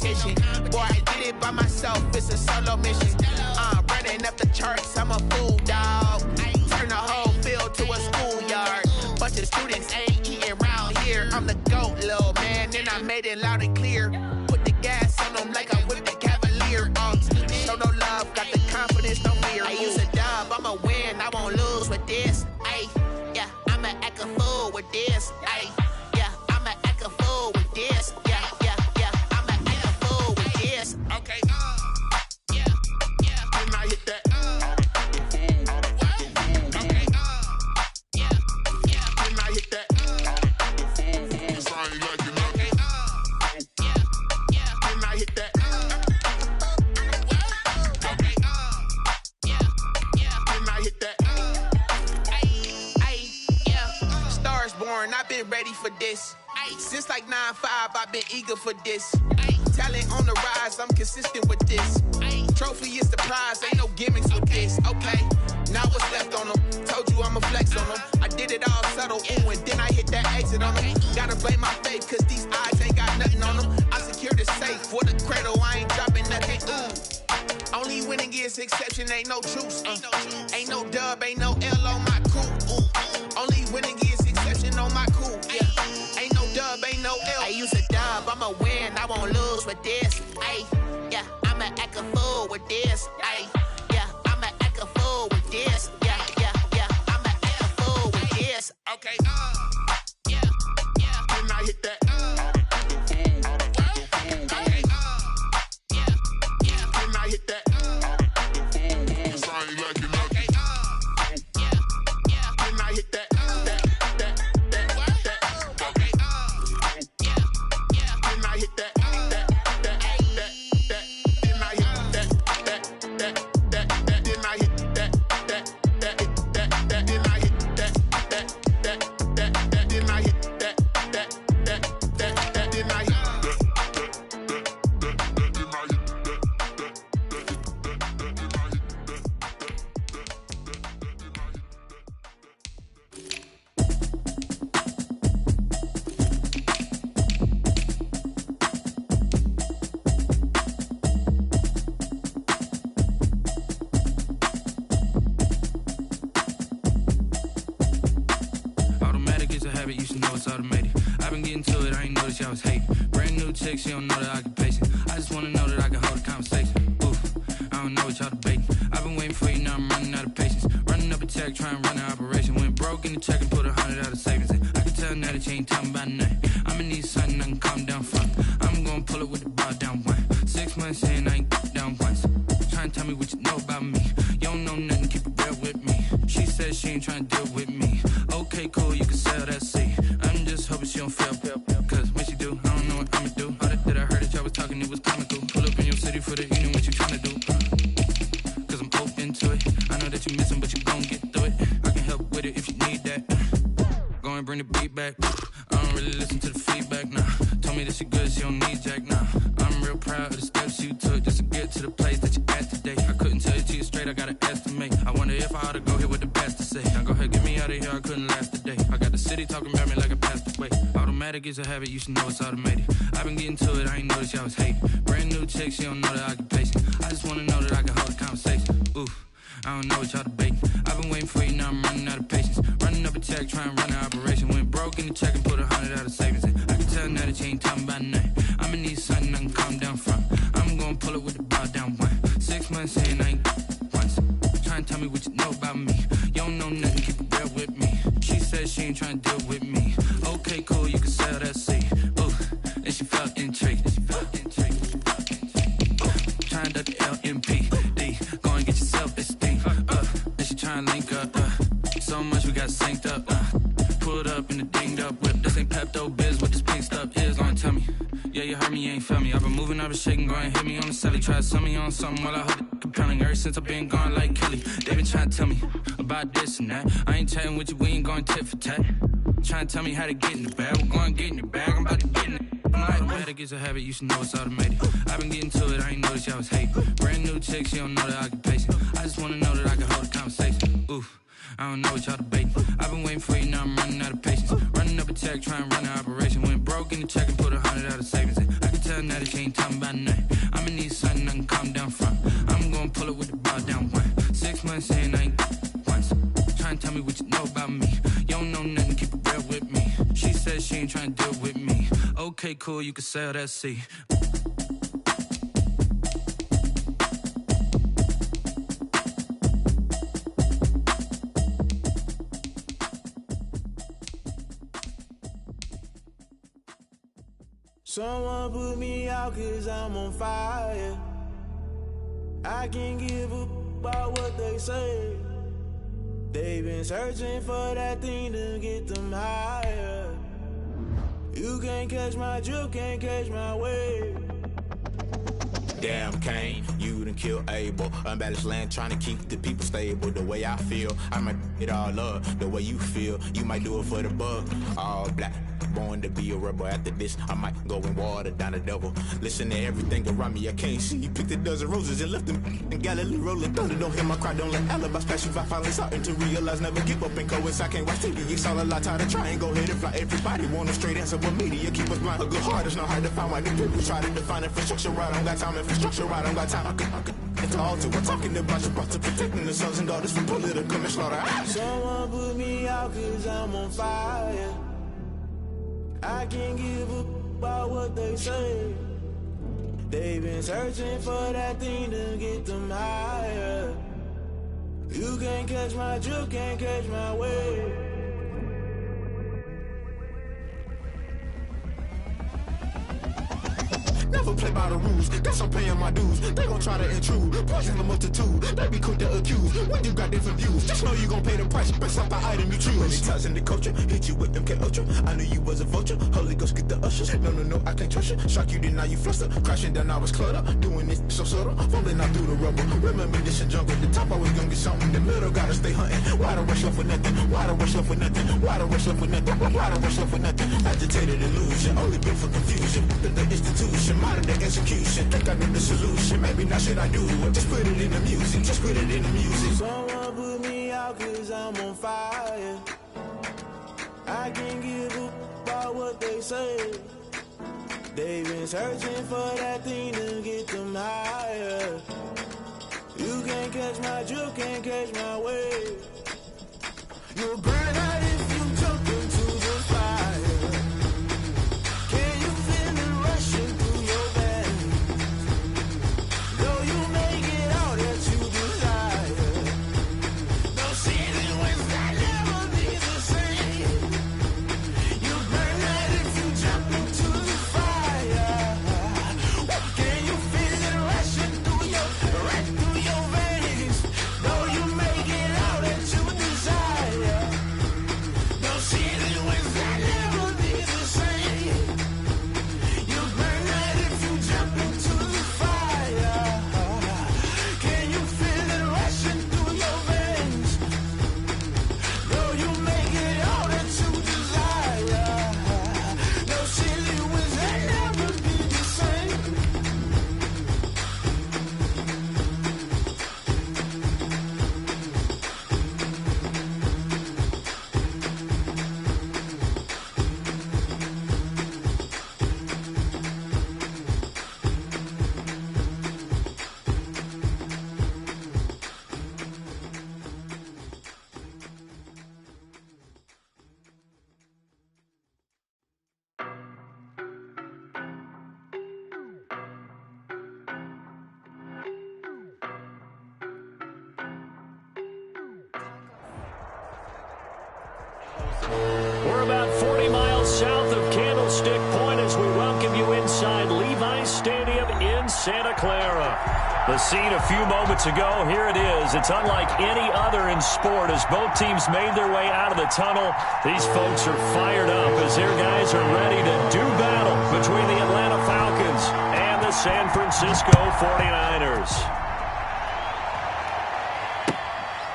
competition. Boy, I did it by myself, it's a solo mission. Running up the charts, I'm a fool, dog. Turn the whole field to a schoolyard. Bunch of students ain't eating round here. I'm the GOAT, little man, and I made it loud and clear. Put the gas on them like I whipped the Cavalier. Show no love, got the confidence, no fear. I use a dub, I'ma win, I won't lose with this. Ay, yeah, I'ma act a fool with this. Ay, yeah, I'ma act a fool with this. Yeah, yeah, yeah, I'ma act a fool with this. Okay, yeah, yeah, and I hit that. Okay, yeah, yeah, and I hit that. Cause I ain't like it. Okay, yeah, yeah, and I hit that. Okay, yeah, yeah, and I hit that. Ay, yeah, stars born, I've been ready for this. Since like 9-5, I've been eager for this. Talent on the rise, I'm consistent with this. Trophy is the prize, ain't no gimmicks with this. Okay, now what's left on them? Told you I'ma flex on them. I did it all subtle, ooh, and then I hit that exit on them. Gotta blame my faith, cause these eyes ain't got nothing on them. I secured the safe for the cradle, I ain't dropping nothing, ooh. Only winning is exception, ain't no truce. Ain't no dub, ain't no L on my crew. Ooh. Only winning is exception on my crew. Yeah. Ain't no dub, ain't no L. I use a dub, I'ma win, I won't lose with this. Ay, yeah, I'ma act a fool with this. Ay, yeah, I'ma act a fool with this. Yeah, yeah, yeah, I'ma act a fool with this. Okay, yeah, yeah, and I hit that. Okay, yeah, yeah, and I hit that. Cause I ain't like it. Okay, yeah, yeah, and I hit that. You should know it's automated. I've been getting to it, I ain't noticed y'all was hating. Brand new chick, she don't know the occupation. I just wanna know that I can hold a conversation. Oof, I don't know what y'all debating. I've been waiting for you, now I'm running out of patience. Running up a check, trying to run an operation. Went broke in the check and put 100 out of savings in. I can tell now that you ain't talking about nothing. I'ma need something I can calm down from. I'm gonna pull it with the bar down one. 6 months in, I ain't down once. Trying to tell me what you know about me. You don't know nothing, keep it real with me. She said she ain't trying to deal with me. Okay, cool, you can sell that seat. I'm just hoping she don't fail. Cause when she do, I don't know what I'ma do. All that I heard that y'all was talking, it was comical. Pull up in your city for the evening, what you tryna do? Cause I'm open to it. I know that you missing, but you gon' get through it. I can help with it if you need that. Go and bring the beat back. I don't really listen to the feedback, nah. Told me that she good, she don't need Jack, nah. I'm real proud of the steps you took just to get to the place that you at today. I couldn't tell you to you straight, I gotta estimate. I wonder if I ought to go here with the best to say. Now go ahead, get me out of here, I couldn't last today. I got the city talking about me like I passed away. Automatic is a habit, you should know it's automated. I've been getting to it, I ain't noticed y'all was hating. Brand new chick, she don't know the occupation. I just wanna know that I can hold a conversation. Oof, I don't know what y'all debating. I've been waiting for you, now I'm running out of patience. Running up a check, trying to run an operation. Went broke in the check and put 100 out of savings in. I can tell now that you ain't talking about nothing. I'ma need something I can calm down from. I'm gonna pull it with the bar down one. 6 months in, I ain't once. Trying to tell me what you know about me. You don't know nothing, keep it real with me. She said she ain't trying to deal with me. Okay, cool, you can sell that seat. Ooh, and she felt intrigued. Trying to duck the LMPD. Go and get your self-esteem. And she trying to link up. So much we got synced up. Pulled up in the dinged up whip. This ain't Pepto-Biz, what this pink stuff is. Long tell me. Yeah, you heard me, you ain't felt me. I've been moving, I've been shaking, go and hit me on the celly. Try to sell me on something while I hold it compelling. Ever since I've been gone like Kelly, they been trying to tell me about this and that. I ain't chatting with you, we ain't going tit for tat. Trying to tell me how to get in the bag, we're going to get in the bag, I'm about to get in it. Automatic is a habit, you should know it's automated. I've been getting to it, I ain't noticed y'all was hating. Brand new chick, she don't know the occupation. I just wanna know that I can hold a conversation. Oof, I don't know what y'all debating. I've been waiting for you, now I'm running out of patience. Running up a check, trying to run an operation. Went broke in the check and put 100 out of savings in. I can tell now that she ain't talking about nothing. I'ma need something I can calm down from. I'm gonna pull it with the ball down one. 6 months in, I ain't once. Trying to tell me what you know about me. You don't know nothing, keep it real with me. She said she ain't trying to deal with me. Okay, cool, you can sell that seat. Someone put me out 'cause I'm on fire. I can't give a about what they say. They've been searching for that thing to get them higher. You can't catch my drift, can't catch my wave. Damn Kane, you done killed Abel. Unbalanced land trying to keep the people stable. The way I feel, I might it all up. The way you feel, you might do it for the bug. All black, born to be a rebel. After this, I might go and water down the devil. Listen to everything around me, I can't see. You picked a dozen roses and left them in Galilee rolling thunder. Don't hear my cry, don't let alibis pass you. I finally starting to realize, never give up and coincide. Can't watch TV, it's all a lot. Tired of trying, go ahead and fly. Everybody want a straight answer, but media keep us blind. A good heart is not hard to find. Why do people try to define infrastructure right? I don't got time, infrastructure right, I don't got time. I could it's all to we're talking about your to protecting the sons and daughters from political and slaughter. Someone put me out 'cause I'm on fire. I can't give a about what they say. They've been searching for that thing to get them higher. You can't catch my drift, can't catch my wave. Never play by the rules, guess I'm paying my dues. They gon' try to intrude, poison the multitude. They be quick to accuse, when you got different views. Just know you gon' pay the price, based off the item you choose. Many times in the culture, hit you with MK Ultra. I knew you was a vulture, Holy Ghost get the ushers. No, I can't trust you. Shock you, then now you fluster. Crashing down, I was cluttered. Doing this so subtle, falling out through the rubble. Remember this a jungle, the top always gonna get something. In the middle, gotta stay hunting. Why the rush left with nothing? Why the rush left with nothing? Why the rush left with nothing? Why the rush left with nothing? Agitated illusion, only built for confusion. The institution, modern day execution. Think I know the solution. Maybe not should I do it? Just put it in the music. Just put it in the music. Someone put me out 'cause I'm on fire. I can't give a about what they say. They've been searching for that thing to get them higher. You can't catch my drift, can't catch my wave. You'll burn out if you jump into the fire. Can you feel it rushing through your veins? Though you make it all that you desire. No season wins that never be the same. You burn out if you jump into the fire. Can you feel it rushing through your veins? Though you make it all that you desire. No season wins that never be the same. You burn out if you jump into the fire. Can you feel it rushing through your veins? Though you make it all that you desire. No silly wins that never be the same. We're about 40 miles south of Candlestick Point as we welcome you inside Levi's Stadium in Santa Clara. The scene a few moments ago, here it is. It's unlike any other in sport as both teams made their way out of the tunnel. These folks are fired up as their guys are ready to do battle between the Atlanta Falcons and the San Francisco 49ers.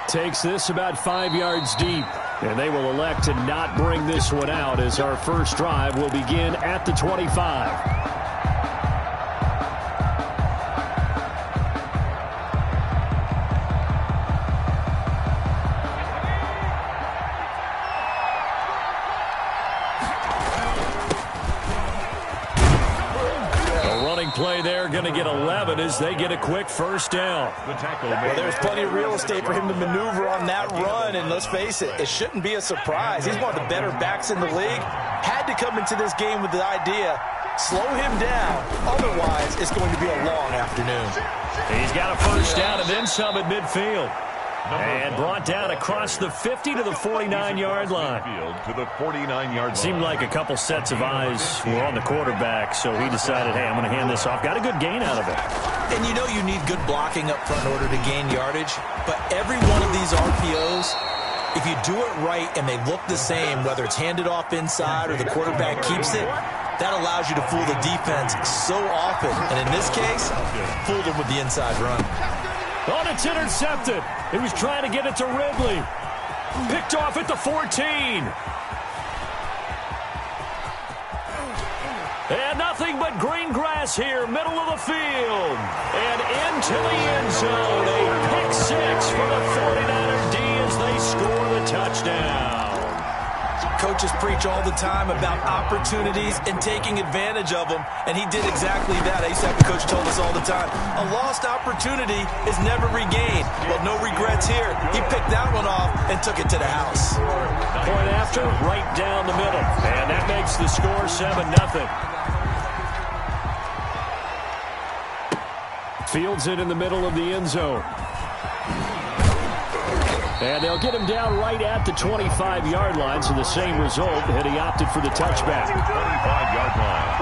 Takes this about 5 yards deep. And they will elect to not bring this one out as our first drive will begin at the 25. Play there, going to get 11 as they get a quick first down. Well, there's plenty of real estate for him to maneuver on that run, and let's face it, it shouldn't be a surprise. He's one of the better backs in the league. Had to come into this game with the idea, slow him down, otherwise it's going to be a long afternoon. He's got a first down and then some at midfield. And brought down across the 50 to the 49-yard line. To the 49-yard line. Seemed like a couple sets of eyes were on the quarterback, so he decided, hey, I'm going to hand this off. Got a good gain out of it. And you know you need good blocking up front in order to gain yardage, but every one of these RPOs, if you do it right and they look the same, whether it's handed off inside or the quarterback keeps it, that allows you to fool the defense so often. And in this case, fooled them with the inside run. Oh, it's intercepted. He was trying to get it to Ridley. Picked off at the 14. And nothing but green grass here, middle of the field. And into the end zone. A pick six for the 49er D as they score the touchdown. Coaches preach all the time about opportunities and taking advantage of them, and he did exactly that. I used to have a coach told us all the time, a lost opportunity is never regained. Well, no regrets here. He picked that one off and took it to the house. Point after, right down the middle, and that makes the score 7-0. Fields it in the middle of the end zone. And they'll get him down right at the 25-yard line, so the same result, and he opted for the touchback. 25-yard line.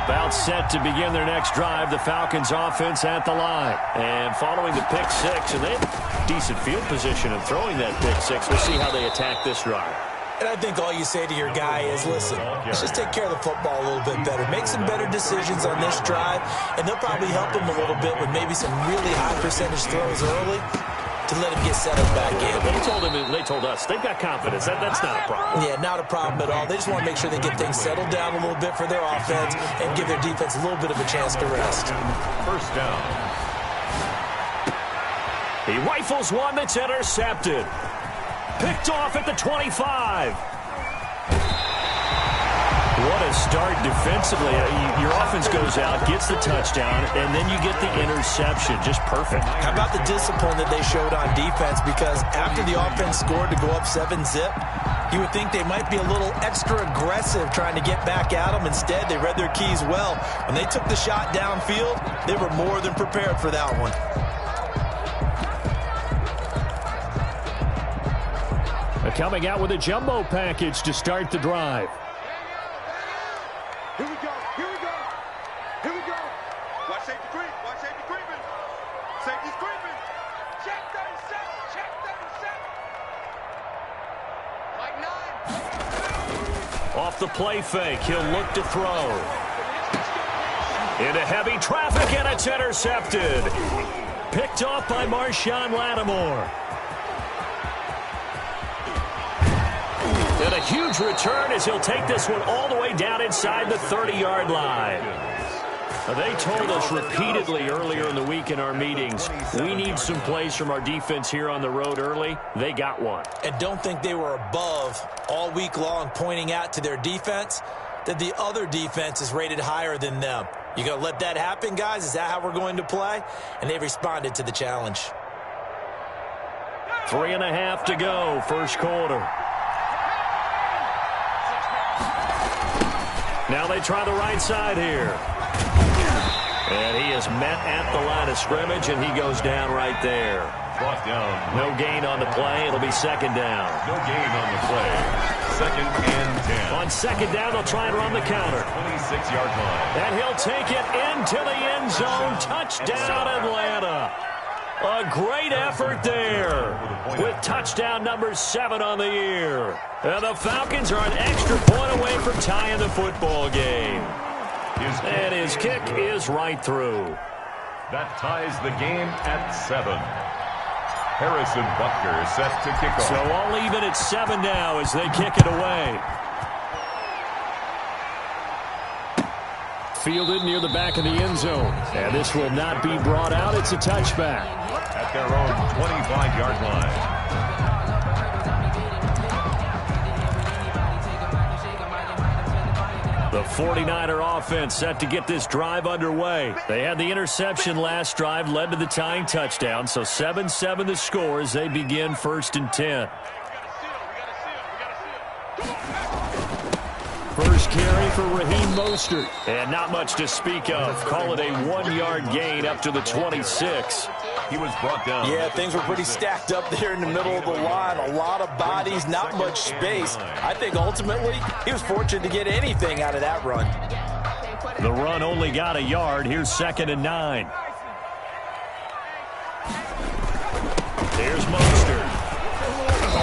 About set to begin their next drive, the Falcons offense at the line. And following the pick six, and they have decent field position in throwing that pick six. We'll see how they attack this drive. And I think all you say to your guy is, listen, let's just take care of the football a little bit better. Make some better decisions on this drive, and they'll probably help him a little bit with maybe some really high percentage throws early to let him get settled back in. They told us they've got confidence. That's not a problem. Yeah, not a problem at all. They just want to make sure they get things settled down a little bit for their offense and give their defense a little bit of a chance to rest. First down. He rifles one that's intercepted. Picked off at the 25. What a start defensively. Your offense goes out, gets the touchdown, and then you get the interception. Just perfect. How about the discipline that they showed on defense? Because after the offense scored to go up 7-zip, you would think they might be a little extra aggressive trying to get back at them. Instead, they read their keys well. When they took the shot downfield, they were more than prepared for that one. They're coming out with a jumbo package to start the drive. Here we go, here we go, here we go. Watch safety creep, watch safety creeping. Safety's creeping. Check 37, check 37. Like 9. Off the play fake, he'll look to throw. Into heavy traffic, and it's intercepted. Picked off by Marshawn Lattimore. And a huge return as he'll take this one all the way down inside the 30-yard line. They told us repeatedly earlier in the week in our meetings, we need some plays from our defense here on the road early. They got one. And don't think they were above all week long pointing out to their defense that the other defense is rated higher than them. You going to let that happen, guys? Is that how we're going to play? And they responded to the challenge. 3.5 to go, first quarter. Now they try the right side here. And he is met at the line of scrimmage, and he goes down right there. Brought down. No gain on the play. It'll be second down. No gain on the play. Second and 10. On second down, they'll try and run the counter. 26-yard line. And he'll take it into the end zone. Touchdown, Atlanta. A great effort there with touchdown number 7 on the year. And the Falcons are an extra point away from tying the football game. And his kick is right through. That ties the game at 7. Harrison Butker set to kick off. So all even at 7 now as they kick it away. Fielded near the back of the end zone. And this will not be brought out. It's a touchback. At their own 25-yard line. The 49er offense set to get this drive underway. They had the interception last drive, led to the tying touchdown. So 7-7 the score as they begin 1st and 10. First carry for Raheem Mostert. And not much to speak of. Call it a 1-yard gain up to the 26. He was brought down. Yeah, things were pretty stacked up there in the middle of the line. A lot of bodies, not much space. I think ultimately he was fortunate to get anything out of that run. The run only got a yard. Here's 2nd and 9. Here's Mostert.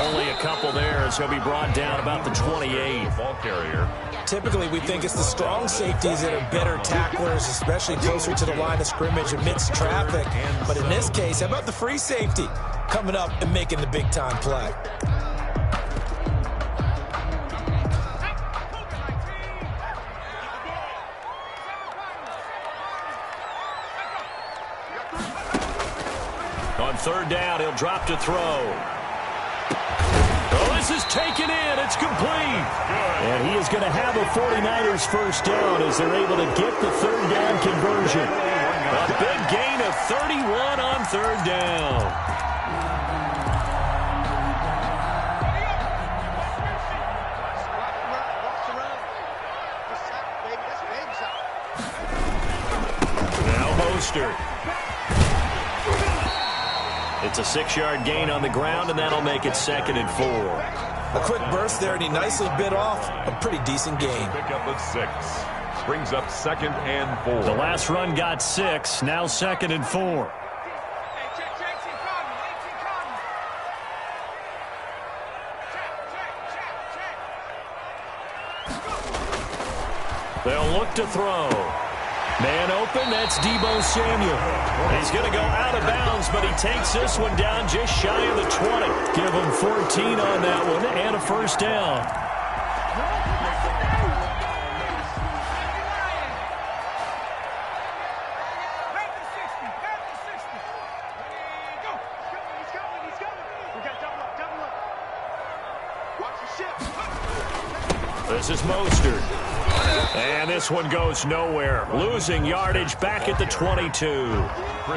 Only a couple there as he'll be brought down about the 28. Ball carrier. Typically, we think it's the strong safeties that are better tacklers, especially closer to the line of scrimmage amidst traffic. But in this case, how about the free safety coming up and making the big-time play? On 3rd down, he'll drop to throw. This is taken in. It's complete. And he is going to have a 49ers first down as they're able to get the 3rd down conversion. A big gain of 31 on 3rd down. Now Mostert. It's a 6-yard gain on the ground, and that'll make it 2nd and 4. A quick burst there, and he nicely bit off a pretty decent gain. Pick up of 6. Brings up 2nd and 4. The last run got 6, now 2nd and 4. They'll look to throw. Man open, that's Deebo Samuel. He's going to go out of bounds, but he takes this one down just shy of the 20. Give him 14 on that one and a first down. This is Mostert. And this one goes nowhere. Losing yardage back at the 22.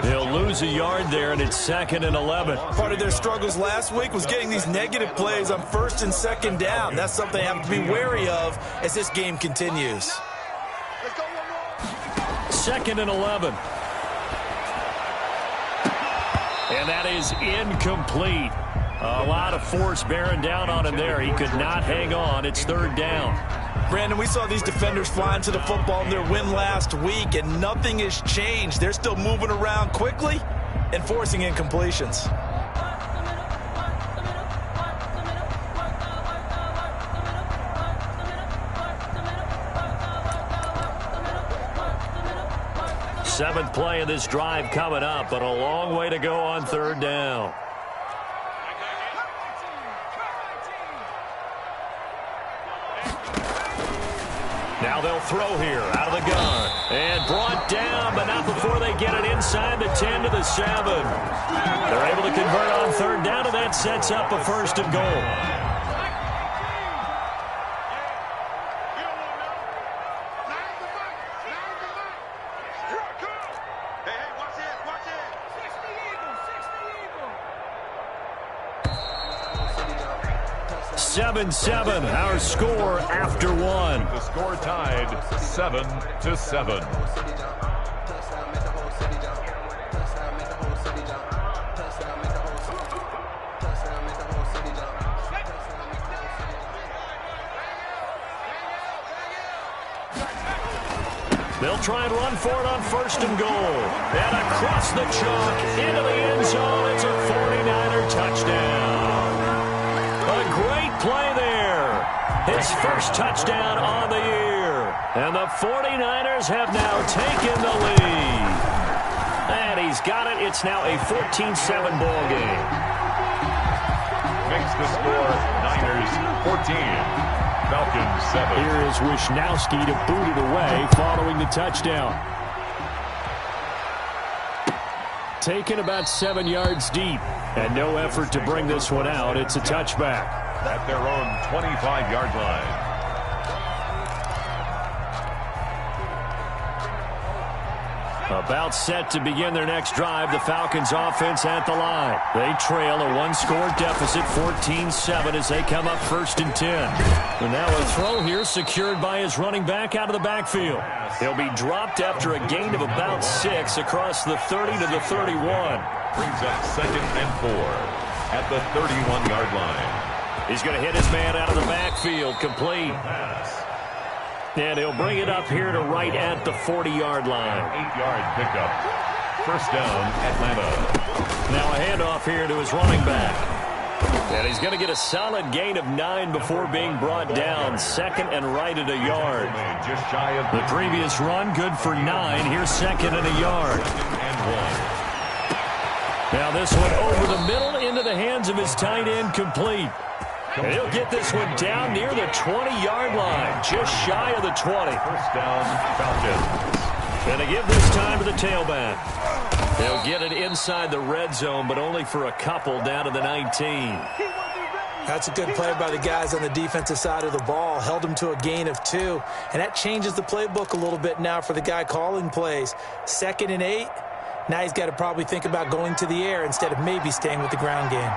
They'll lose a yard there, and it's 2nd and 11. Part of their struggles last week was getting these negative plays on 1st and 2nd down. That's something they have to be wary of as this game continues. 2nd and 11. And that is incomplete. A lot of force bearing down on him there. He could not hang on. It's 3rd down. Brandon, we saw these defenders flying to the football in their win last week, and nothing has changed. They're still moving around quickly and forcing incompletions. Seventh play of this drive coming up, but a long way to go on 3rd down. Now they'll throw here out of the gun. And brought down, but not before they get it inside the 10 to the 7. They're able to convert on 3rd down, and that sets up a 1st and goal. Seven, 7, our score after 1. The score tied 7-7. They'll try and run for it on 1st and goal. And across the chalk into the end zone. It's a 49er touchdown. A great play there. His first touchdown on the year. And the 49ers have now taken the lead. And he's got it. It's now a 14-7 ball game. Makes the score Niners 14, Falcons 7. Here is Wisnowski to boot it away following the touchdown. Taken about 7 yards deep, and no effort to bring this one out. It's a touchback. At their own 25-yard line. About set to begin their next drive, the Falcons offense at the line. They trail a one-score deficit, 14-7, as they come up 1st and 10. And now a throw here secured by his running back out of the backfield. He'll be dropped after a gain of about 6 across the 30 to the 31. Brings up 2nd and 4 at the 31-yard line. He's going to hit his man out of the backfield, complete. And he'll bring it up here to right at the 40-yard line. 8-yard pickup. 1st down, Atlanta. Now a handoff here to his running back. And he's going to get a solid gain of 9 before being brought down. 2nd and right at a yard. Just shy of the previous run, good for 9. Here's 2nd and a yard. 2nd and 1. Now this one over the middle into the hands of his tight end, complete. And he'll get this one down near the 20-yard line, just shy of the 20. 1st down, Falcons. And they give this time to the tailback. They'll get it inside the red zone, but only for a couple down to the 19. That's a good play by the guys on the defensive side of the ball. Held him to a gain of 2. And that changes the playbook a little bit now for the guy calling plays. 2nd and 8. Now he's got to probably think about going to the air instead of maybe staying with the ground game.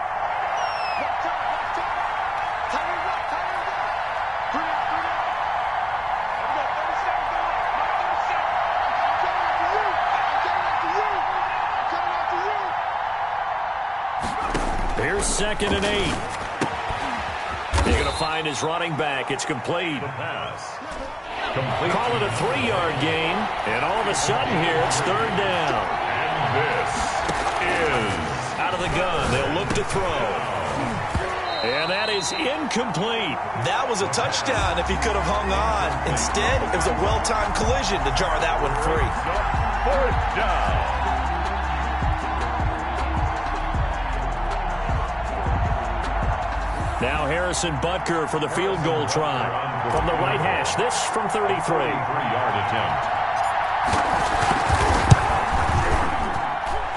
Here's 2nd and 8. He's going to find his running back. It's complete. Call it a 3-yard gain. And all of a sudden here, it's 3rd down. And this is out of the gun. They'll look to throw. And that is incomplete. That was a touchdown if he could have hung on. Instead, it was a well-timed collision to jar that one free. 4th down. Now Harrison Butker for the field goal try. From the right hash, this from 33. 3-yard attempt.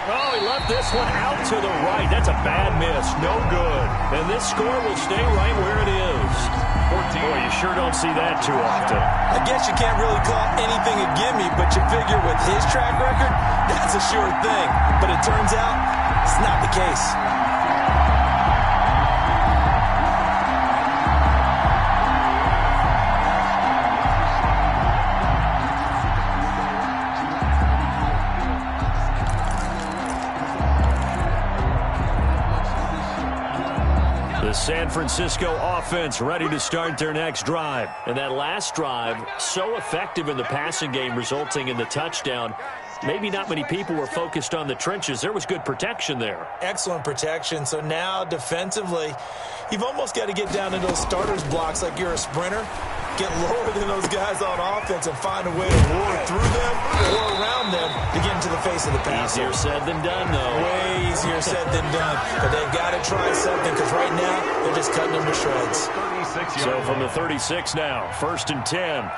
Oh, he left this one out to the right. That's a bad miss. No good. And this score will stay right where it is. 14. Boy, you sure don't see that too often. I guess you can't really call anything a gimme, but you figure with his track record, that's a sure thing. But it turns out it's not the case. The San Francisco offense ready to start their next drive. And that last drive, so effective in the passing game, resulting in the touchdown. Maybe not many people were focused on the trenches. There was good protection there. Excellent protection. So now defensively, you've almost got to get down into those starters blocks like you're a sprinter. Get lower than those guys on offense and find a way to roar through them or around them to get into the face of the pass. Easier said than done, though. Way easier said than done. But they've got to try something because right now they're just cutting them to shreds. So from the 36 now, 1st and 10.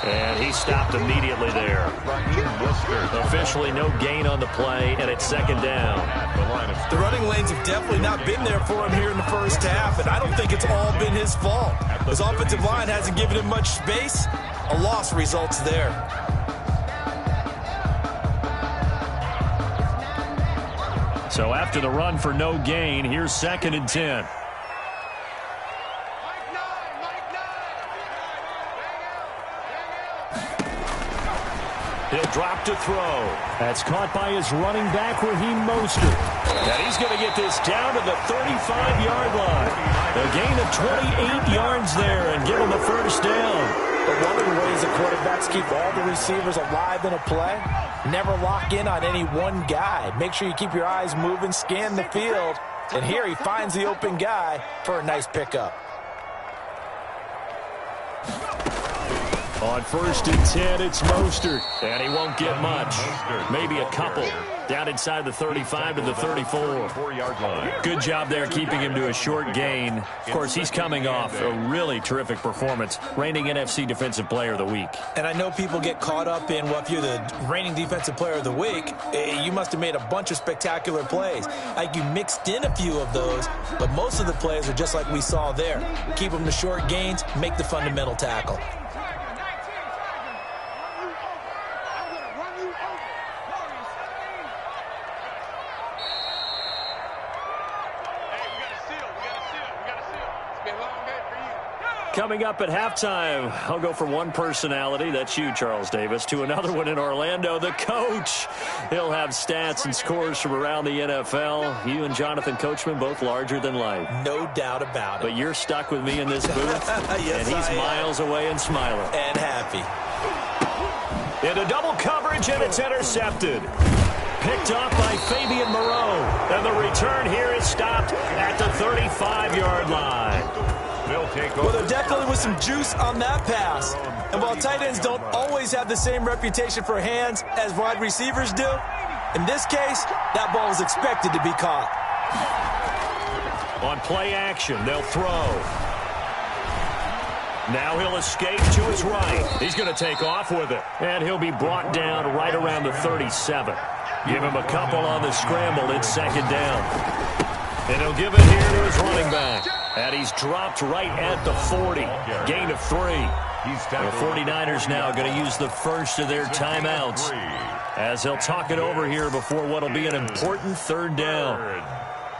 And he stopped immediately there. Officially no gain on the play, and it's 2nd down. The running lanes have definitely not been there for him here in the first half, and I don't think it's all been his fault. His offensive line hasn't given him much space. A loss results there. So after the run for no gain, here's 2nd and 10. He'll drop to throw. That's caught by his running back, Raheem Mostert. And he's going to get this down to the 35-yard line. A gain of 28 yards there and give him a 1st down. But one of the ways the quarterbacks keep all the receivers alive in a play, never lock in on any one guy. Make sure you keep your eyes moving, scan the field. And here he finds the open guy for a nice pickup. On 1st and 10, it's Mostert. And he won't get much. Maybe a couple. Down inside the 35 to the 34. Good job there keeping him to a short gain. Of course, he's coming off a really terrific performance. Reigning NFC Defensive Player of the Week. And I know people get caught up in, well, if you're the reigning Defensive Player of the Week, you must have made a bunch of spectacular plays. Like you mixed in a few of those, but most of the plays are just like we saw there. Keep them to short gains, make the fundamental tackle. Coming up at halftime, I'll go from one personality, that's you, Charles Davis, to another one in Orlando, the coach. He'll have stats and scores from around the NFL. You and Jonathan Coachman, both larger than life. No doubt about it. But you're stuck with me in this booth, yes, and he's miles away and smiling. And happy. Into double coverage, and it's intercepted. Picked off by Fabian Moreau. And the return here is stopped at the 35-yard line. Well, there definitely was some juice on that pass. And while tight ends don't always have the same reputation for hands as wide receivers do, in this case, that ball was expected to be caught. On play action, they'll throw. Now he'll escape to his right. He's going to take off with it. And he'll be brought down right around the 37. Give him a couple on the scramble. It's 2nd down. And he'll give it here to his running back. And he's dropped right at the 40. Gain of 3. The 49ers now going to use the first of their timeouts as they'll talk it over here before what will be an important 3rd down.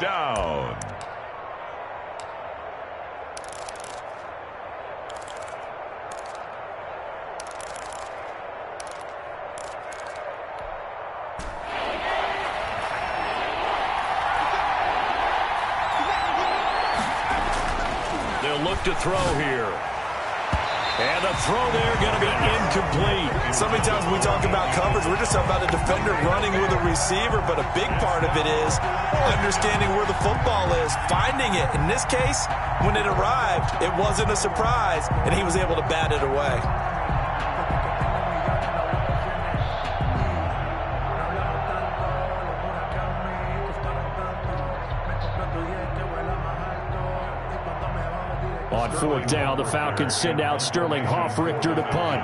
Down. To throw here. And the throw there going to be incomplete. So many times when we talk about coverage, we're just talking about a defender running with a receiver, but a big part of it is understanding where the football is, finding it. In this case, when it arrived, it wasn't a surprise, and he was able to bat it away. On 4th down, the Falcons send out Sterling Hoffrichter to punt.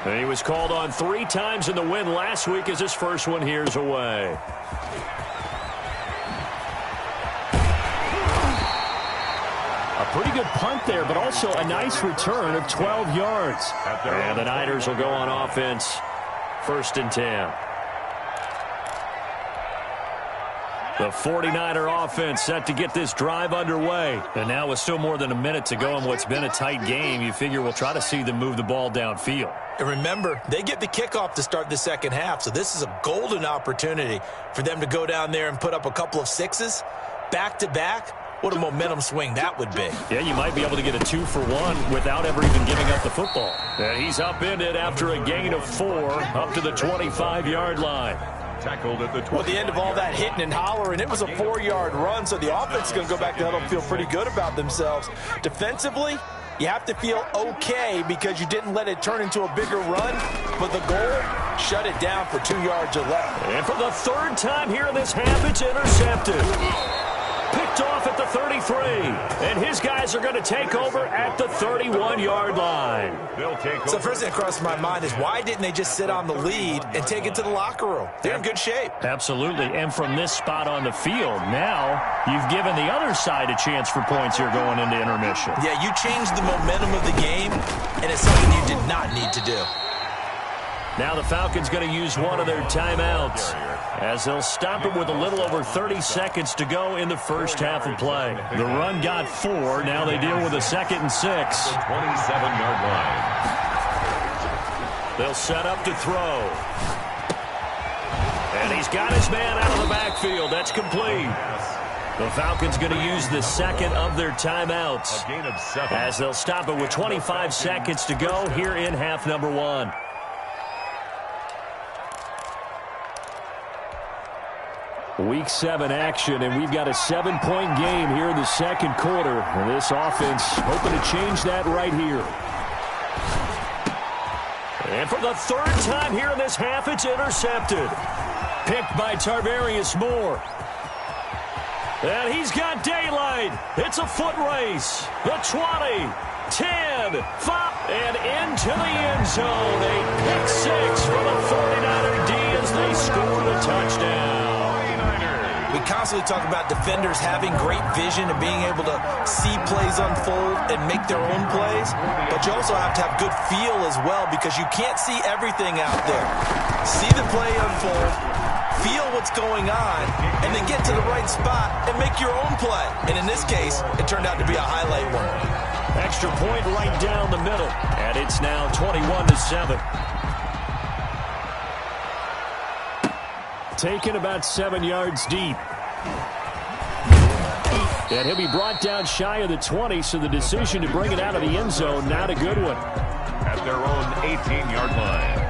And he was called on 3 times in the win last week as his first one here's away. Pretty good punt there, but also a nice return of 12 yards. And the Niners will go on offense. 1st and 10. The 49er offense set to get this drive underway. And now with still more than a minute to go in what's been a tight game, you figure we'll try to see them move the ball downfield. And remember, they get the kickoff to start the second half, so this is a golden opportunity for them to go down there and put up a couple of 6s back-to-back. What a momentum swing that would be. Yeah, you might be able to get a 2-for-1 without ever even giving up the football. And he's upended after a gain of 4 up to the 25-yard line. Tackled at the 20. Well, at the end of all that hitting and hollering, it was a 4-yard run, so the offense is going to go back to huddle and feel pretty good about themselves. Defensively, you have to feel okay because you didn't let it turn into a bigger run, but the goal, shut it down for 2 yards or less. And for the 3rd time here in this half, it's intercepted. Picked off at the 33, and his guys are going to take over at the 31-yard line. They'll take over. So first thing that crosses my mind is why didn't they just sit on the lead and take it to the locker room? They're in good shape. Absolutely, and from this spot on the field, now you've given the other side a chance for points here going into intermission. Yeah, you changed the momentum of the game, and it's something you did not need to do. Now the Falcons going to use one of their timeouts as they'll stop it with a little over 30 seconds to go in the first half of play. The run got 4. Now they deal with a 2nd and 6. 27-yard line. They'll set up to throw. And he's got his man out of the backfield. That's complete. The Falcons going to use the second of their timeouts. A gain of 7. As they'll stop it with 25 seconds to go here in half number 1. Week 7 action, and we've got a 7-point game here in the second quarter. And this offense hoping to change that right here. And for the third time here in this half, it's intercepted. Picked by Tarvarius Moore. And he's got daylight. It's a foot race. The 20, 10, 5, and into the end zone. A pick 6 for the 49er D as they score the touchdown. We constantly talk about defenders having great vision and being able to see plays unfold and make their own plays, but you also have to have good feel as well because you can't see everything out there. See the play unfold, feel what's going on, and then get to the right spot and make your own play. And in this case, it turned out to be a highlight one. Extra point right down the middle, and it's now 21-7. Taken about 7 yards deep. And he'll be brought down shy of the 20, so the decision to bring it out of the end zone, not a good one. At their own 18-yard line.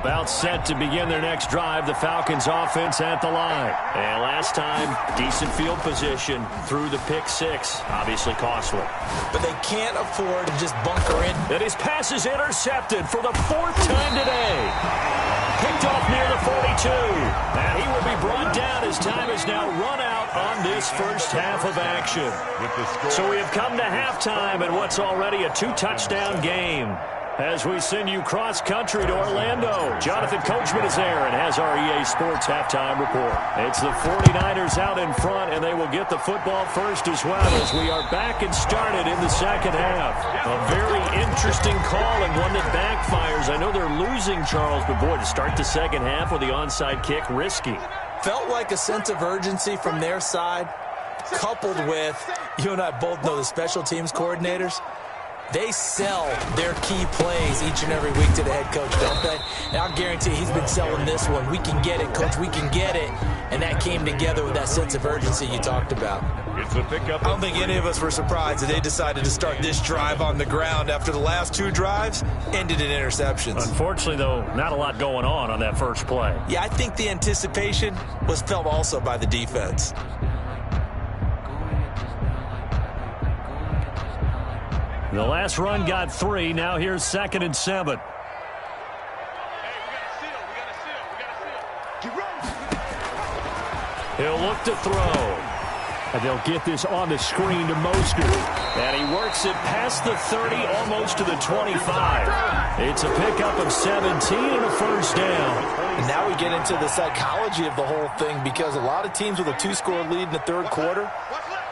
About set to begin their next drive, the Falcons offense at the line. And last time, decent field position through the pick 6. Obviously costly. But they can't afford to just bunker in. And his pass is intercepted for the 4th time today. Picked off near the 42. And he will be brought down as time is now run out on this first half of action. So we have come to halftime in what's already a 2-touchdown game. As we send you cross-country to Orlando, Jonathan Coachman is there and has our EA Sports halftime report. It's the 49ers out in front, and they will get the football first as well as we are back and started in the second half. A very interesting call and one that backfires. I know they're losing, Charles, but boy, to start the second half with the onside kick, risky. Felt like a sense of urgency from their side, coupled with, you and I both know the special teams coordinators. They sell their key plays each and every week to the head coach, don't they? And I'll guarantee he's been selling this one. We can get it, coach. We can get it. And that came together with that sense of urgency you talked about. It's a pickup. I don't think any of us were surprised that they decided to start this drive on the ground after the last 2 drives ended in interceptions. Unfortunately, though, not a lot going on that first play. Yeah, I think the anticipation was felt also by the defense. The last run got 3. Now here's 2nd and 7. He'll look to throw. And they'll get this on the screen to Mostert. And he works it past the 30, almost to the 25. It's a pickup of 17 and a first down. And now we get into the psychology of the whole thing because a lot of teams with a 2-score lead in the third quarter,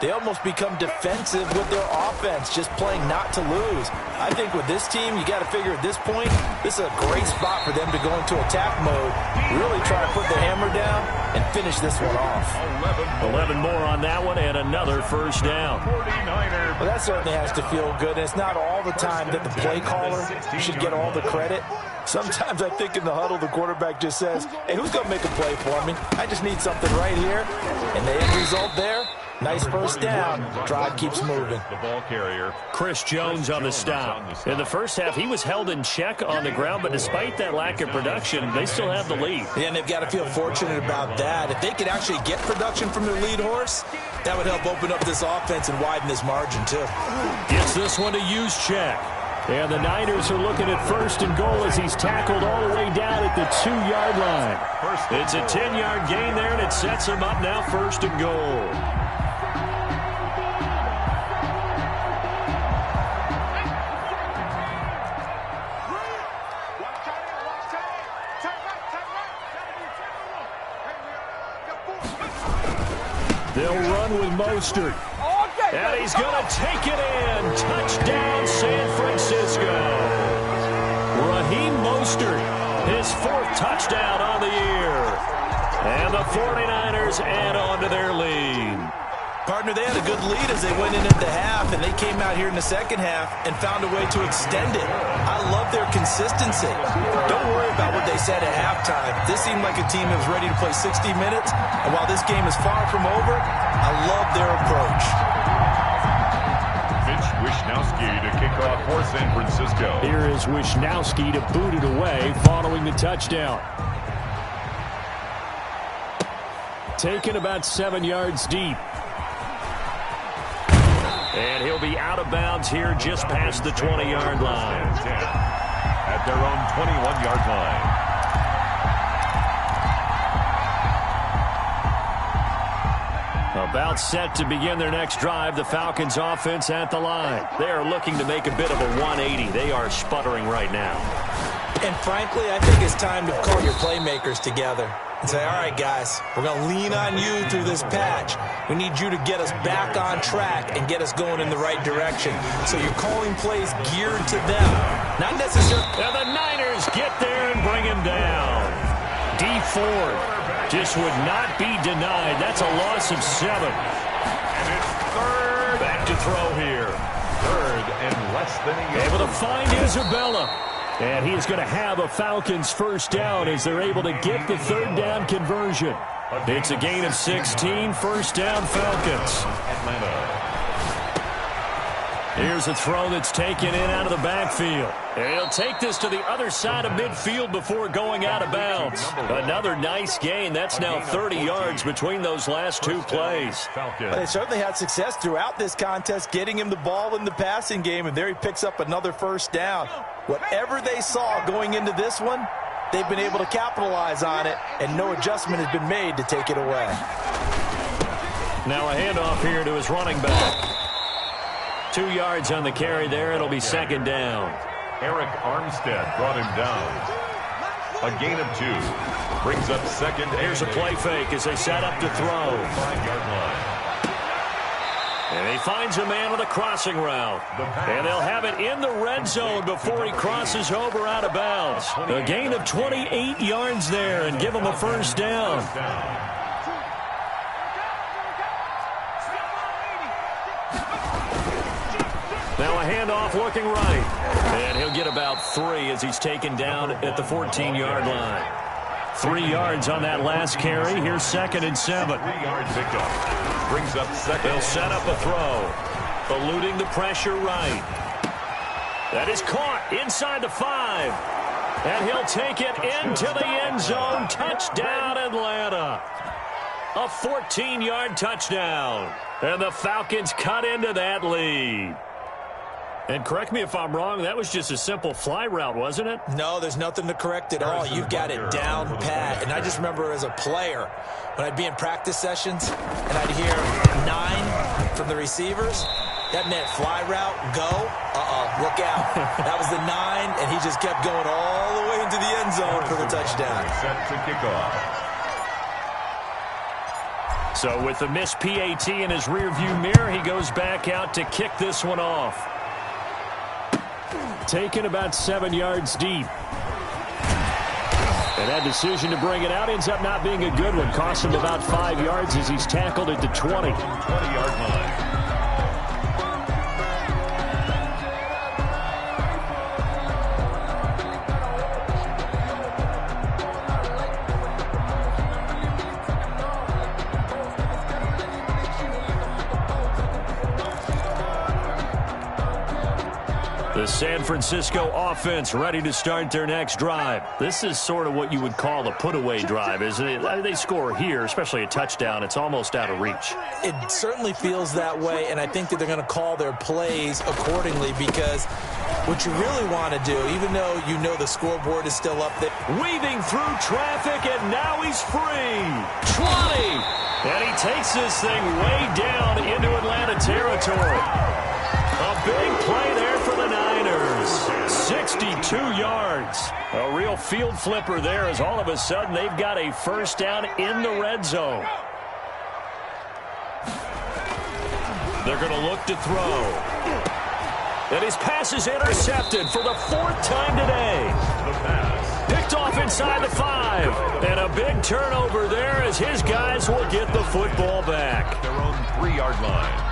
they almost become defensive with their offense, just playing not to lose. I think with this team, you got to figure at this point, this is a great spot for them to go into attack mode, really try to put the hammer down and finish this one off. 11 more on that one and another first down. Well, that certainly has to feel good. And it's not all the time that the play caller should get all the credit. Sometimes I think in the huddle, the quarterback just says, hey, who's going to make a play for me? I just need something right here. And the end result there, nice first down. Drive keeps moving. The ball carrier. Chris Jones on the stop. In the first half, he was held in check on the ground, but despite that lack of production, they still have the lead. Yeah, and they've got to feel fortunate about that. If they could actually get production from their lead horse, that would help open up this offense and widen this margin, too. Gets this one to use check. And the Niners are looking at 1st and goal as he's tackled all the way down at the 2-yard line. It's a 10-yard gain there, and it sets him up now 1st and goal. They'll run with Mostert. And he's going to take it in. Touchdown, San Francisco. Raheem Mostert, his 4th touchdown on the year. And the 49ers add on to their lead. Partner, they had a good lead as they went into the half, and they came out here in the second half and found a way to extend it. I love their consistency. Don't worry about what they said at halftime. This seemed like a team that was ready to play 60 minutes, and while this game is far from over, I love their approach. Mitch Wishnowsky to kick off for San Francisco. Here is Wishnowsky to boot it away following the touchdown. Taken about 7 yards deep. And he'll be out of bounds here just past the 20-yard line. At their own 21-yard line. About set to begin their next drive, the Falcons offense at the line. They are looking to make a bit of a 180. They are sputtering right now. And frankly, I think it's time to call your playmakers together and say, all right, guys, we're going to lean on you through this patch. We need you to get us back on track and get us going in the right direction. So you're calling plays geared to them. Not necessarily. And the Niners get there and bring him down. Dee Ford just would not be denied. That's a loss of 7. And it's third. Back to throw here. Third and less than a yard. Able to find Isabella. And he's going to have a Falcons first down as they're able to get the third down conversion. It's a gain of 16, first down Falcons. Atlanta. Here's a throw that's taken in out of the backfield. And he'll take this to the other side of midfield before going out of bounds. Another nice gain. That's now 30 yards between those last two plays. They certainly had success throughout this contest, getting him the ball in the passing game, and there he picks up another first down. Whatever they saw going into this one, they've been able to capitalize on it, and no adjustment has been made to take it away. Now a handoff here to his running back. 2 yards on the carry there. It'll be second down. Eric Armstead brought him down. A gain of 2. Brings up second. Here's a play fake as they set up to throw. 5-yard line. And he finds a man with a crossing route. And they'll have it in the red zone before he crosses over out of bounds. A gain of 28 yards there and give him a first down. Now a handoff looking right. And he'll get about 3 as he's taken down at the 14-yard line. 3 yards on that last carry. Here's second and 7. 3-yard pickup. Brings up second. They'll set up a throw. Eluding the pressure right. That is caught inside the 5. And he'll take it into the end zone. Touchdown, Atlanta. A 14-yard touchdown. And the Falcons cut into that lead. And correct me if I'm wrong, that was just a simple fly route, wasn't it? No, there's nothing to correct at all. You've got it down pat. And I just remember as a player, when I'd be in practice sessions and I'd hear 9 from the receivers, that meant fly route, go, look out. That was the 9, and he just kept going all the way into the end zone for the touchdown. Set to kick off. So with the missed PAT in his rearview mirror, he goes back out to kick this one off. Taken about 7 yards deep. And that decision to bring it out ends up not being a good one. Cost him about 5 yards as he's tackled at the 20. 20-yard line. The San Francisco offense ready to start their next drive. This is sort of what you would call a put-away drive, isn't it? They score here, especially a touchdown. It's almost out of reach. It certainly feels that way, and I think that they're going to call their plays accordingly because what you really want to do, even though you know the scoreboard is still up there. Weaving through traffic, and now he's free. 20! And he takes this thing way down into Atlanta territory. A big play there for the Niners. 62 yards. A real field flipper there as all of a sudden they've got a first down in the red zone. They're going to look to throw. And his pass is intercepted for the 4th time today. The pass. Picked off inside the 5. And a big turnover there as his guys will get the football back. Their own 3-yard line.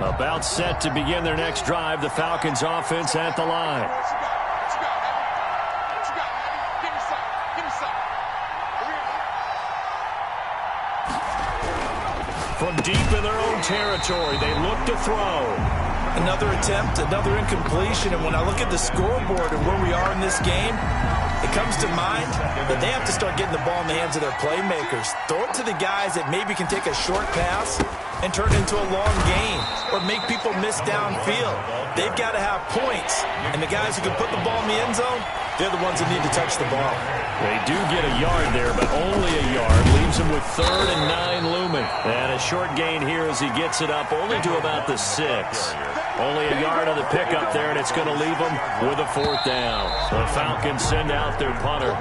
About set to begin their next drive. The Falcons offense at the line. From deep in their own territory, they look to throw. Another attempt, another incompletion, and when I look at the scoreboard and where we are in this game, it comes to mind that they have to start getting the ball in the hands of their playmakers. Throw it to the guys that maybe can take a short pass and turn it into a long gain or make people miss downfield. They've got to have points, and the guys who can put the ball in the end zone, they're the ones that need to touch the ball. They do get a yard there, but only a yard. Leaves him with 3rd and 9 looming. And a short gain here as he gets it up only to about the 6. Only a yard on the pickup there, and it's going to leave him with a 4th down. So the Falcons send out their punter.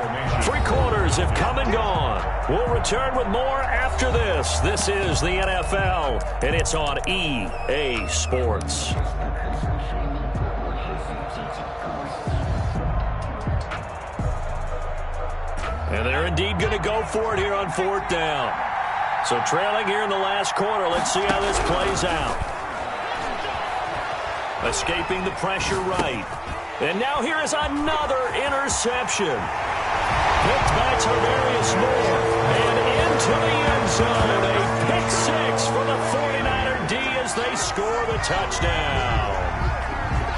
3 quarters have come and gone. We'll return with more after this. This is the NFL, and it's on EA Sports. And they're indeed going to go for it here on 4th down. So trailing here in the last quarter. Let's see how this plays out. Escaping the pressure right. And now here is another interception. Picked by Tarvarius Moore. And into the end zone. A pick 6 for the 49er D as they score the touchdown.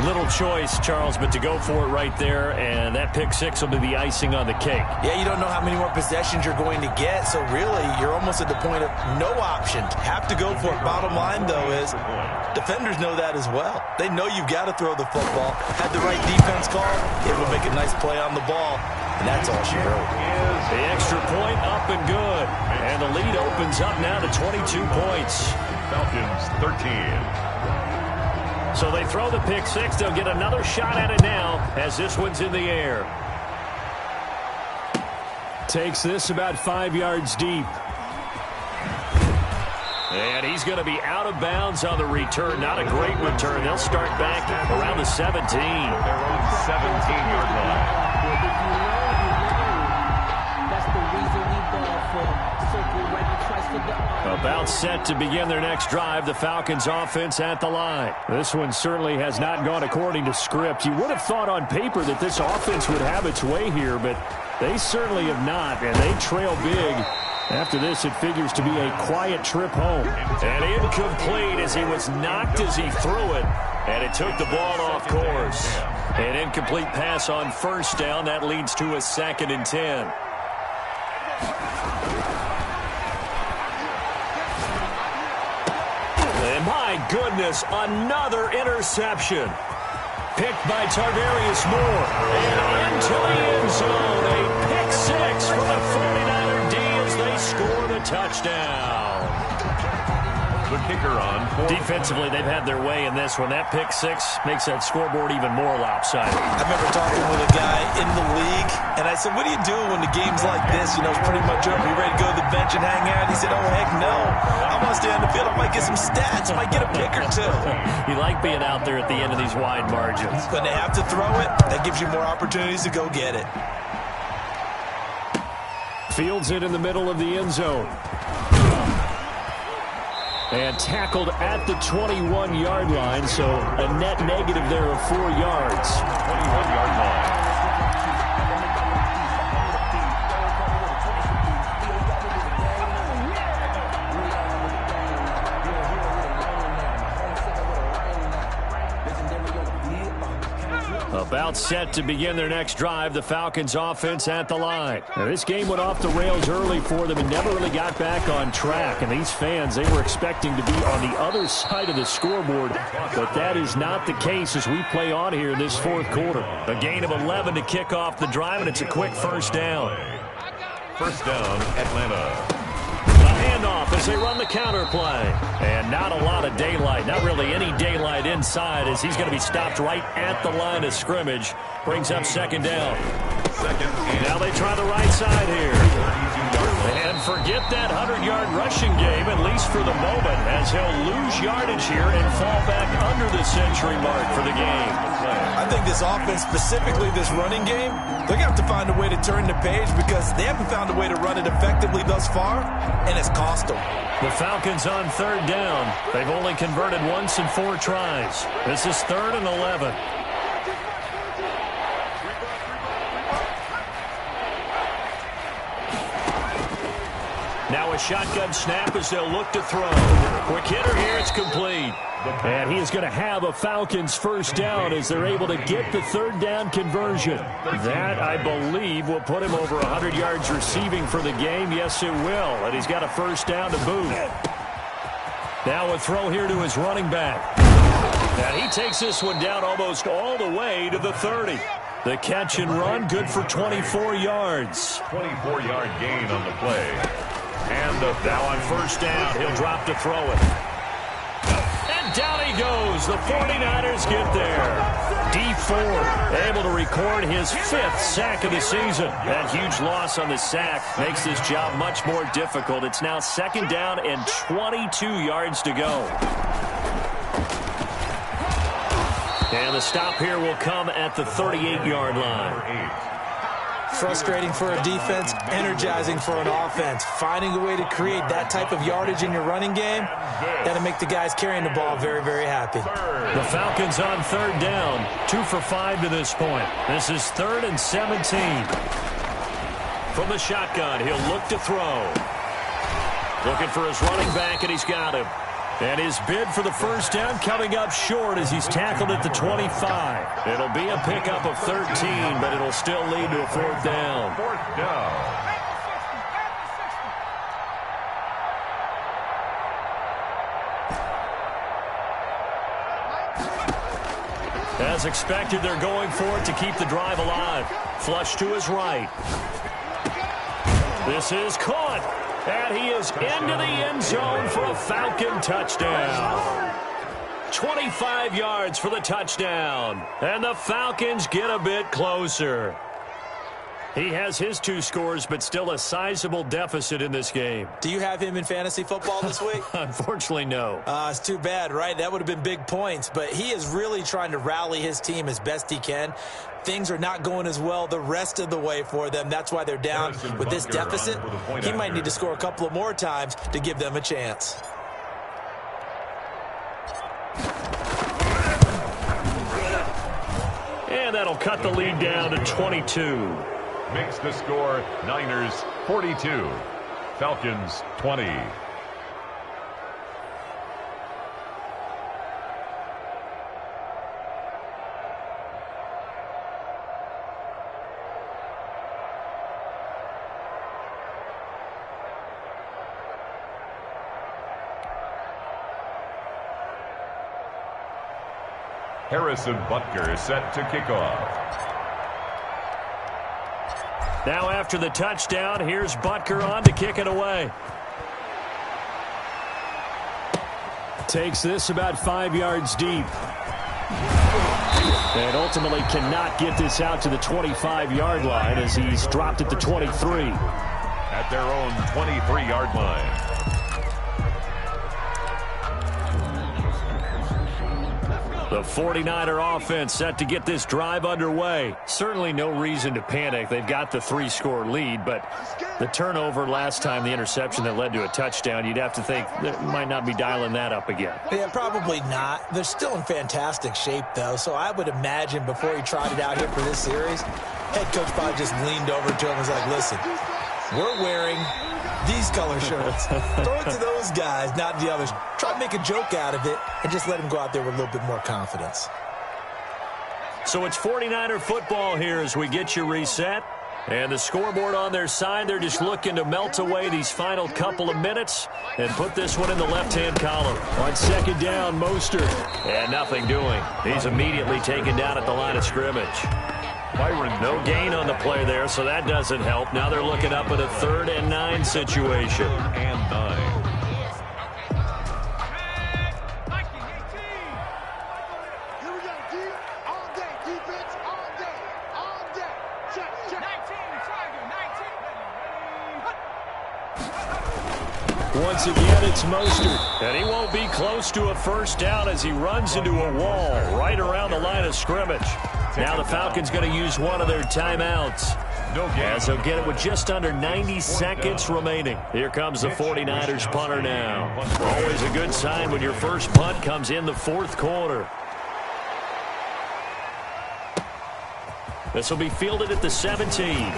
Little choice, Charles, but to go for it right there, and that pick 6 will be the icing on the cake. Yeah, you don't know how many more possessions you're going to get, so really you're almost at the point of no option. Have to go for it. Bottom line, though, is defenders know that as well. They know you've got to throw the football. Had the right defense call, it will make a nice play on the ball, and that's all she wrote. The extra point up and good, and the lead opens up now to 22 points. Falcons 13. So they throw the pick 6. They'll get another shot at it now as this one's in the air. Takes this about 5 yards deep. And he's going to be out of bounds on the return. Not a great return. They'll start back around the 17. Their own 17-yard line. About set to begin their next drive. The Falcons offense at the line. This one certainly has not gone according to script. You would have thought on paper that this offense would have its way here, but they certainly have not, and they trail big. After this, it figures to be a quiet trip home. And incomplete as he was knocked as he threw it, and it took the ball off course. An incomplete pass on 1st down. That leads to a 2nd and 10. And my goodness, another interception. Picked by Tarvarius Moore. And into the end zone. A pick 6 for the 49er D as they score the touchdown. The kicker on. Defensively, they've had their way in this one. That pick 6 makes that scoreboard even more lopsided. I remember talking with a guy in the league, and I said, what do you do when the game's like this? You know, it's pretty much over. You ready to go to the bench and hang out? He said, oh, heck no. I want to stay on the field. I might get some stats. I might get a pick or 2. You like being out there at the end of these wide margins. When they have to throw it, that gives you more opportunities to go get it. Fields it in the middle of the end zone. And tackled at the 21-yard line, so a net negative there of 4 yards. 21-yard line. About set to begin their next drive. The Falcons offense at the line. Now, this game went off the rails early for them and never really got back on track. And these fans, they were expecting to be on the other side of the scoreboard. But that is not the case as we play on here in this 4th quarter. A gain of 11 to kick off the drive, and it's a quick 1st down. 1st down, Atlanta. Handoff as they run the counter play. And not a lot of daylight. Not really any daylight inside as he's going to be stopped right at the line of scrimmage. Brings up 2nd down. Second and now they try the right side here. And forget that 100-yard rushing game, at least for the moment, as he'll lose yardage here and fall back under the century mark for the game. I think this offense, specifically this running game, they're going to have to find a way to turn the page because they haven't found a way to run it effectively thus far, and it's cost them. The Falcons on third down. They've only converted once in 4 tries. This is 3rd and 11. Now a shotgun snap as they'll look to throw. Quick hitter here, it's complete. And he is going to have a Falcons first down as they're able to get the 3rd down conversion. That, I believe, will put him over 100 yards receiving for the game. Yes, it will. And he's got a first down to boot. Now a throw here to his running back. And he takes this one down almost all the way to the 30. The catch and run, good for 24 yards. 24-yard gain on the play. And now on first down, he'll drop to throw it. And down he goes. The 49ers get there. Dee Ford able to record his 5th sack of the season. That huge loss on the sack makes this job much more difficult. It's now 2nd down and 22 yards to go. And the stop here will come at the 38-yard line. Frustrating for a defense, energizing for an offense. Finding a way to create that type of yardage in your running game, that'll make the guys carrying the ball very, very happy. The Falcons on 3rd down, 2 for 5 to this point. This is 3rd and 17. From the shotgun, he'll look to throw. Looking for his running back, and he's got him. And his bid for the first down coming up short as he's tackled at the 25. It'll be a pickup of 13, but it'll still lead to a 4th down. 4th down. As expected, they're going for it to keep the drive alive. Flush to his right. This is caught. And he is into the end zone for a Falcon touchdown. 25 yards for the touchdown. And the Falcons get a bit closer. He has his 2 scores, but still a sizable deficit in this game. Do you have him in fantasy football this week? Unfortunately, no. It's too bad, right? That would have been big points. But he is really trying to rally his team as best he can. Things are not going as well the rest of the way for them. That's why they're down with this deficit. He might need to score a couple of more times to give them a chance. And that'll cut the lead down to 22. Makes the score Niners 42, Falcons 20. Harrison Butker is set to kick off. Now after the touchdown, here's Butker on to kick it away. Takes this about 5 yards deep. And ultimately cannot get this out to the 25-yard line as he's dropped at the 23. At their own 23-yard line. The 49er offense set to get this drive underway. Certainly no reason to panic. They've got the 3-score lead, but the turnover last time, the interception that led to a touchdown, you'd have to think they might not be dialing that up again. Yeah, probably not. They're still in fantastic shape, though, so I would imagine before he trotted out here for this series, head coach probably just leaned over to him and was like, listen, we're wearing these color shirts. Throw it to those guys, not the others. Try to make a joke out of it and just let them go out there with a little bit more confidence. So it's 49er football here as we get you reset. And the scoreboard on their side, they're just looking to melt away these final couple of minutes and put this one in the left-hand column. On 2nd down, Mostert. And nothing doing. He's immediately taken down at the line of scrimmage. Byron, no gain on the play there, so that doesn't help. Now they're looking up at a 3rd and 9 situation. 3rd and 9. Once again, it's Mostert. And he won't be close to a first down as he runs into a wall right around the line of scrimmage. Now the Falcons going to use one of their timeouts, as they'll get it with just under 90 seconds remaining. Here comes the 49ers punter now. Always a good sign when your first punt comes in the fourth quarter. This will be fielded at the 17.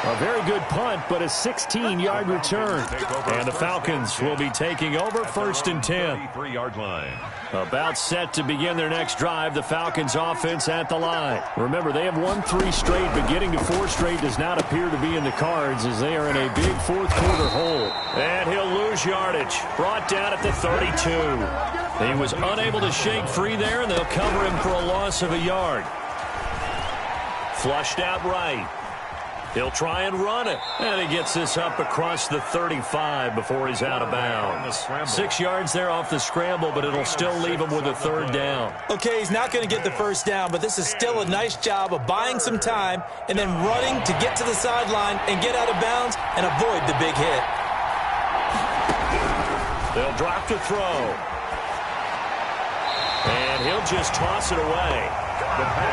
A very good punt, but a 16-yard return. And the Falcons will be taking over first and 10. 33-yard line. About set to begin their next drive, the Falcons offense at the line. Remember, they have won 3 straight, but getting to 4 straight does not appear to be in the cards as they are in a big fourth quarter hole. And he'll lose yardage. Brought down at the 32. He was unable to shake free there, and they'll cover him for a loss of a yard. Flushed out right. He'll try and run it. And he gets this up across the 35 before he's out of bounds. 6 yards there off the scramble, but it'll still leave him with a third down. Okay, he's not going to get the first down, but this is still a nice job of buying some time and then running to get to the sideline and get out of bounds and avoid the big hit. They'll drop to throw. And he'll just toss it away.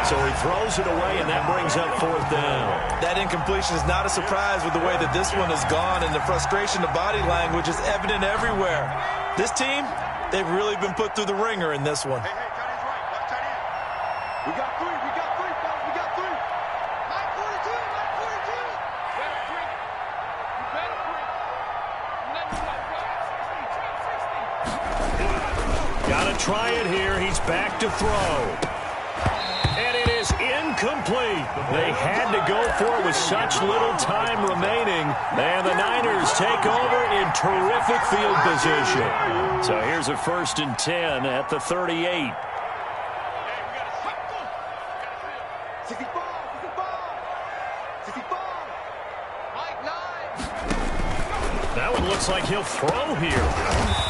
So he throws it away, and that brings up fourth down. That incompletion is not a surprise with the way that this one has gone, and the frustration of body language is evident everywhere. This team, they've really been put through the ringer in this one. Hey, tight end's right. Watch tight end. We got 3, fellas. We got 3. Mike 42. Better bring it. You better bring it. Let me know, 16. Got to try it here. He's back to throw. Incomplete. They had to go for it with such little time remaining. And the Niners take over in terrific field position. So here's a first and 10 at the 38. That one looks like he'll throw here.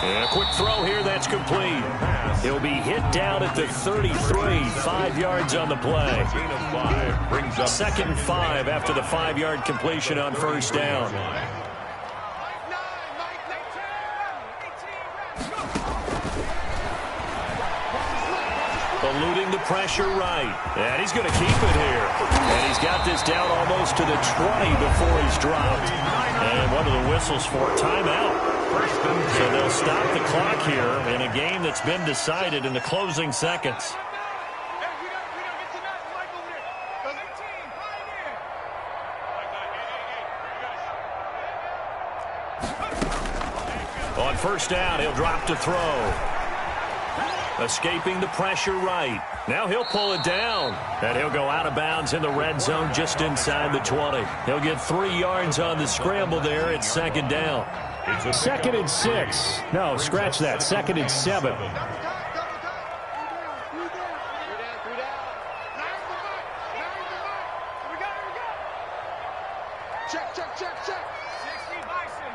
And a quick throw here, that's complete. He'll be hit down at the 33, 5 yards on the play. Second and 5 after the 5-yard completion on first down. Eluding the pressure right. And he's going to keep it here. And he's got this down almost to the 20 before he's dropped. And one of the whistles for a timeout. So they'll stop the clock here in a game that's been decided in the closing seconds. On first down, he'll drop to throw. Escaping the pressure right. Now he'll pull it down. And he'll go out of bounds in the red zone just inside the 20. He'll get 3 yards on the scramble there at second down. Second and 6. No, scratch that. Second and 7. Check. 60 Bison.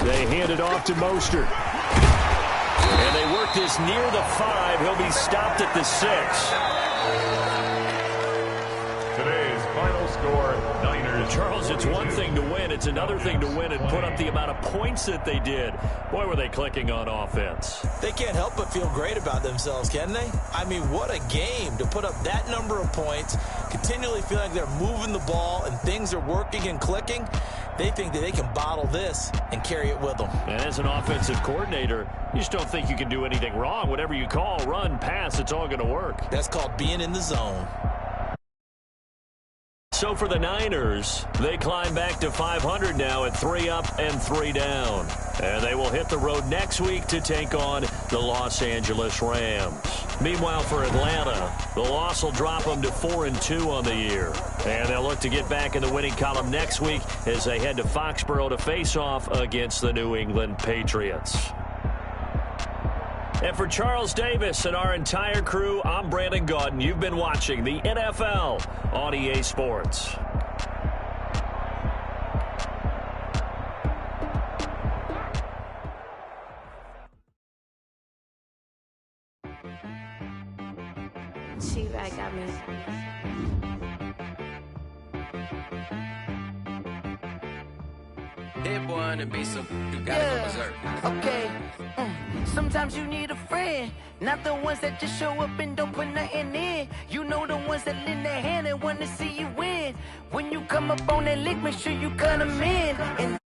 They hand it off to Mostert. And they work this near the 5. He'll be stopped at the 6. Today's final score, Niners. Charles, it's one thing to win. It's another thing to win and put up the amount of points that they did. Boy, were they clicking on offense. They can't help but feel great about themselves, can they? I mean, what a game to put up that number of points, continually feel like they're moving the ball and things are working and clicking. They think that they can bottle this and carry it with them. And as an offensive coordinator, you just don't think you can do anything wrong. Whatever you call, run, pass, it's all going to work. That's called being in the zone. So for the Niners, they climb back to 500 now at 3 up and 3 down. And they will hit the road next week to take on the Los Angeles Rams. Meanwhile, for Atlanta, the loss will drop them to 4-2 on the year. And they'll look to get back in the winning column next week as they head to Foxborough to face off against the New England Patriots. And for Charles Davis and our entire crew, I'm Brandon Gaudin. You've been watching the NFL on EA Sports. She got me. Hit boy on the beat, so you gotta go berserk. Okay. Sometimes you need a friend, not the ones that just show up and don't put nothing in. You know the ones that lend their hand and want to see you win. When you come up on that lick, make sure you cut them in. And